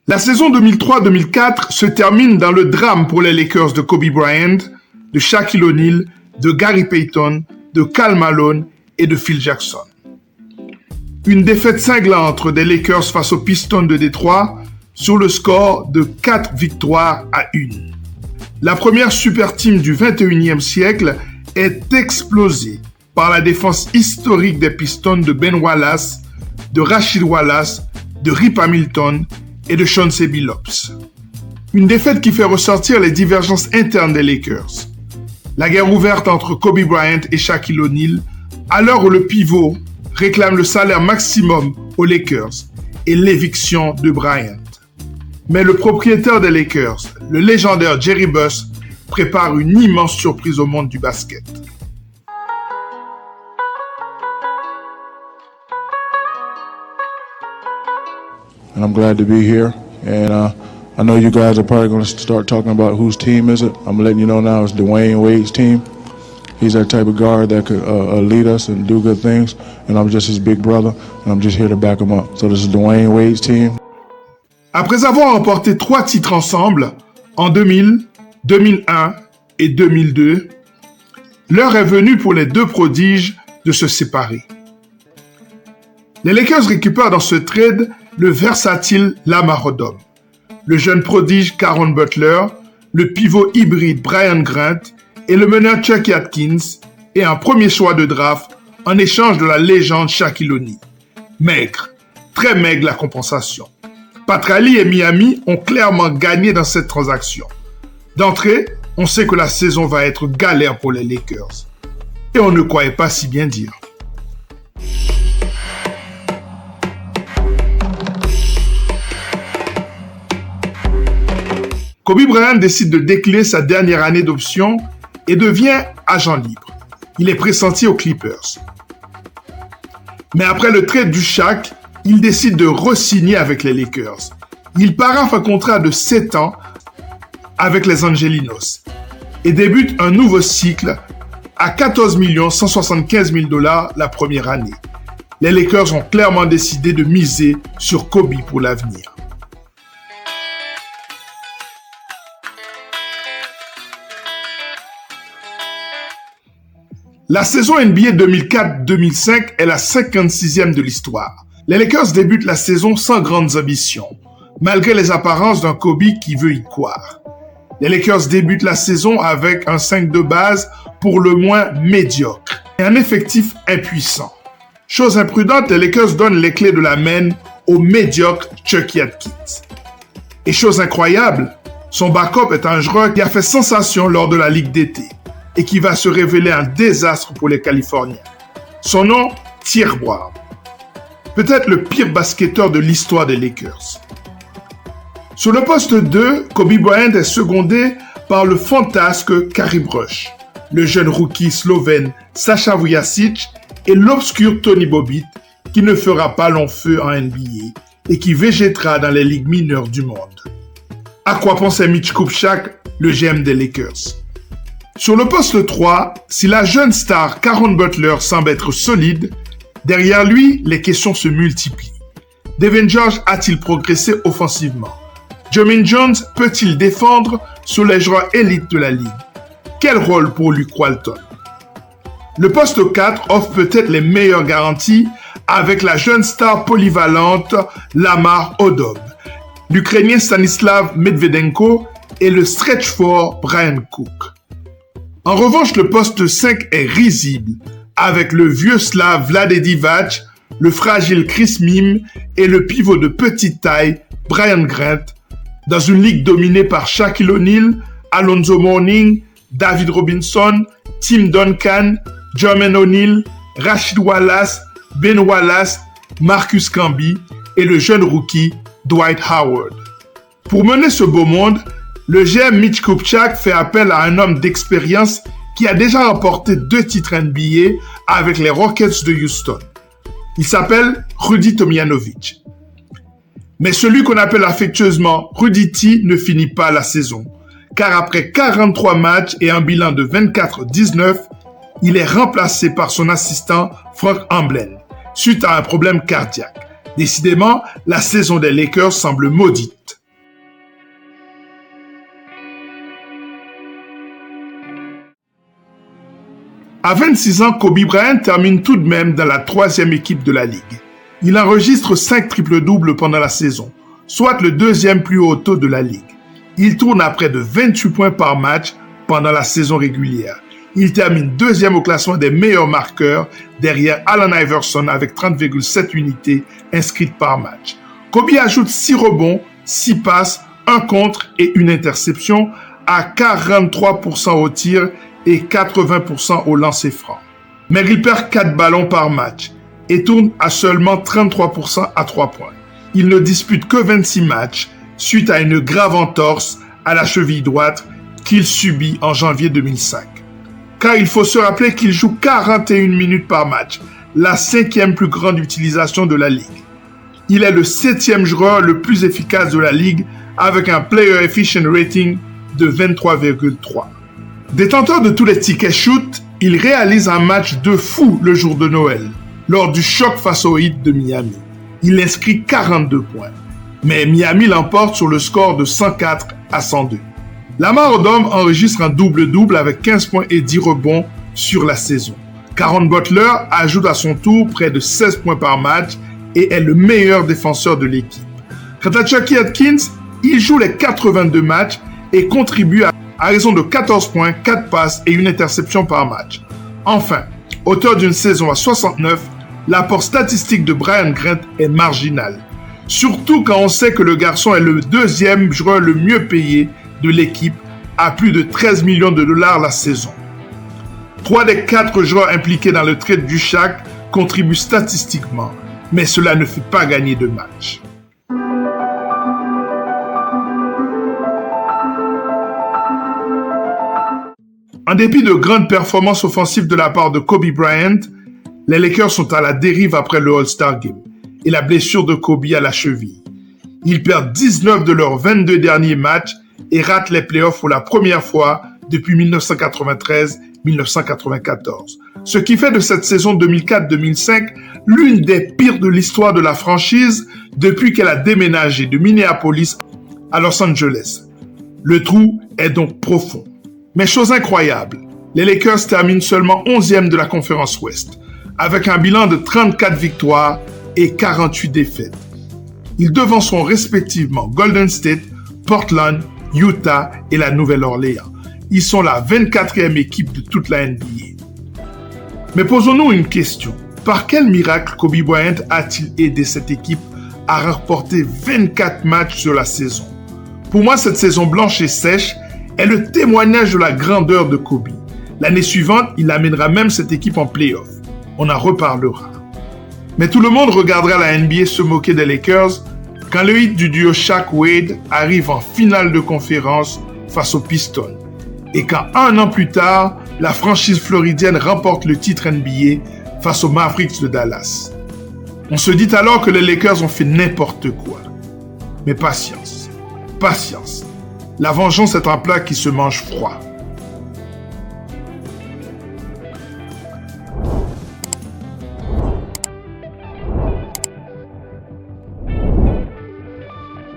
La saison 2003-2004 se termine dans le drame pour les Lakers de Kobe Bryant, de Shaquille O'Neal, de Gary Payton, de Karl Malone et de Phil Jackson. Une défaite cinglante des Lakers face aux Pistons de Détroit sur le score de 4 victoires à 1. La première super team du 21e siècle est explosée par la défense historique des Pistons de Ben Wallace, de Rasheed Wallace, de Rip Hamilton et de Chauncey Billups. Une défaite qui fait ressortir les divergences internes des Lakers. La guerre ouverte entre Kobe Bryant et Shaquille O'Neal, à l'heure où le pivot réclame le salaire maximum aux Lakers et l'éviction de Bryant. Mais le propriétaire des Lakers, le légendaire Jerry Buss, prépare une immense surprise au monde du basket. And I'm glad to be here. And I know you guys are probably going to start talking about whose team is it. I'm letting you know now it's Dwayne Wade's team. He's that type of guard that could lead us and do good things. And I'm just his big brother, and I'm just here to back him up. So this is Dwayne Wade's team. Après avoir remporté 3 titres ensemble, en 2000, 2001 et 2002, l'heure est venue pour les deux prodiges de se séparer. Les Lakers récupèrent dans ce trade le versatile Lamar Odom, le jeune prodige Caron Butler, le pivot hybride Brian Grant et le meneur Chucky Atkins et un premier choix de draft en échange de la légende Shaquille O'Neal. Maigre, très maigre la compensation. Pat Riley et Miami ont clairement gagné dans cette transaction. D'entrée, on sait que la saison va être galère pour les Lakers. Et on ne croyait pas si bien dire. Kobe Bryant décide de décliner sa dernière année d'option et devient agent libre. Il est pressenti aux Clippers. Mais après le trade du Shaq, il décide de re-signer avec les Lakers. Il paraffe un contrat de 7 ans avec les Angelinos et débute un nouveau cycle à 14 175 000 $ la première année. Les Lakers ont clairement décidé de miser sur Kobe pour l'avenir. La saison NBA 2004-2005 est la 56e de l'histoire. Les Lakers débutent la saison sans grandes ambitions, malgré les apparences d'un Kobe qui veut y croire. Les Lakers débutent la saison avec un 5 de base pour le moins médiocre et un effectif impuissant. Chose imprudente, les Lakers donnent les clés de la main au médiocre Chucky Atkins. Et chose incroyable, son backup est un joueur qui a fait sensation lors de la Ligue d'été et qui va se révéler un désastre pour les Californiens. Son nom, Tyree Brown. Peut-être le pire basketteur de l'histoire des Lakers. Sur le poste 2, Kobe Bryant est secondé par le fantasque Karim Rush, le jeune rookie slovène Sasha Vujacic et l'obscur Tony Bobbitt qui ne fera pas long feu en NBA et qui végétera dans les ligues mineures du monde. À quoi pensait Mitch Kupchak, le GM des Lakers? Sur le poste 3, si la jeune star Caron Butler semble être solide, derrière lui, les questions se multiplient. Devin George a-t-il progressé offensivement? Jermaine Jones peut-il défendre sur les joueurs élites de la ligue? Quel rôle pour Luke Walton? Le poste 4 offre peut-être les meilleures garanties avec la jeune star polyvalente Lamar Odom, l'Ukrainien Stanislav Medvedenko et le stretch four Brian Cook. En revanche, le poste 5 est risible avec le vieux Slave Vlade Divac, le fragile Chris Mihm et le pivot de petite taille Brian Grant, dans une ligue dominée par Shaquille O'Neal, Alonzo Mourning, David Robinson, Tim Duncan, Jermaine O'Neal, Rasheed Wallace, Ben Wallace, Marcus Camby et le jeune rookie Dwight Howard. Pour mener ce beau monde, le GM Mitch Kupchak fait appel à un homme d'expérience qui a déjà remporté 2 titres NBA avec les Rockets de Houston. Il s'appelle Rudy Tomjanovic. Mais celui qu'on appelle affectueusement Rudy T ne finit pas la saison, car après 43 matchs et un bilan de 24-19, il est remplacé par son assistant Frank Amblin, suite à un problème cardiaque. Décidément, la saison des Lakers semble maudite. À 26 ans, Kobe Bryant termine tout de même dans la 3e équipe de la Ligue. Il enregistre 5 triples-doubles pendant la saison, soit le 2e plus haut taux de la Ligue. Il tourne à près de 28 points par match pendant la saison régulière. Il termine 2e au classement des meilleurs marqueurs derrière Allen Iverson avec 30,7 unités inscrites par match. Kobe ajoute 6 rebonds, 6 passes, 1 contre et une interception à 43% au tir et 80% au lancer franc. Mais il perd 4 ballons par match et tourne à seulement 33% à 3 points. Il ne dispute que 26 matchs suite à une grave entorse à la cheville droite qu'il subit en janvier 2005. Car il faut se rappeler qu'il joue 41 minutes par match, la 5e plus grande utilisation de la Ligue. Il est le 7e joueur le plus efficace de la Ligue avec un Player Efficient Rating de 23,3. Détenteur de tous les tickets shoot, il réalise un match de fou le jour de Noël, lors du choc face au Heat de Miami. Il inscrit 42 points, mais Miami l'emporte sur le score de 104-102. Lamar Odom enregistre un double-double avec 15 points et 10 rebonds sur la saison. Caron Butler ajoute à son tour près de 16 points par match et est le meilleur défenseur de l'équipe. Quant à Chucky Atkins, il joue les 82 matchs et contribue à raison de 14 points, 4 passes et une interception par match. Enfin, auteur d'une saison à 69, l'apport statistique de Brian Grant est marginal. Surtout quand on sait que le garçon est le 2e joueur le mieux payé de l'équipe à plus de 13 millions de dollars la saison. 3 des 4 joueurs impliqués dans le trade du Shaq contribuent statistiquement, mais cela ne fait pas gagner de match. En dépit de grandes performances offensives de la part de Kobe Bryant, les Lakers sont à la dérive après le All-Star Game et la blessure de Kobe à la cheville. Ils perdent 19 de leurs 22 derniers matchs et ratent les playoffs pour la première fois depuis 1993-1994. Ce qui fait de cette saison 2004-2005 l'une des pires de l'histoire de la franchise depuis qu'elle a déménagé de Minneapolis à Los Angeles. Le trou est donc profond. Mais chose incroyable, les Lakers terminent seulement 11e de la conférence Ouest, avec un bilan de 34 victoires et 48 défaites. Ils devanceront respectivement Golden State, Portland, Utah et la Nouvelle-Orléans. Ils sont la 24e équipe de toute la NBA. Mais posons-nous une question. Par quel miracle Kobe Bryant a-t-il aidé cette équipe à remporter 24 matchs sur la saison? Pour moi, cette saison blanche et sèche est le témoignage de la grandeur de Kobe. L'année suivante, il amènera même cette équipe en play-off. On en reparlera. Mais tout le monde regardera la NBA se moquer des Lakers quand le hit du duo Shaq-Wade arrive en finale de conférence face aux Pistons. Et quand 1 an plus tard, la franchise floridienne remporte le titre NBA face aux Mavericks de Dallas. On se dit alors que les Lakers ont fait n'importe quoi. Mais patience, patience. La vengeance est un plat qui se mange froid.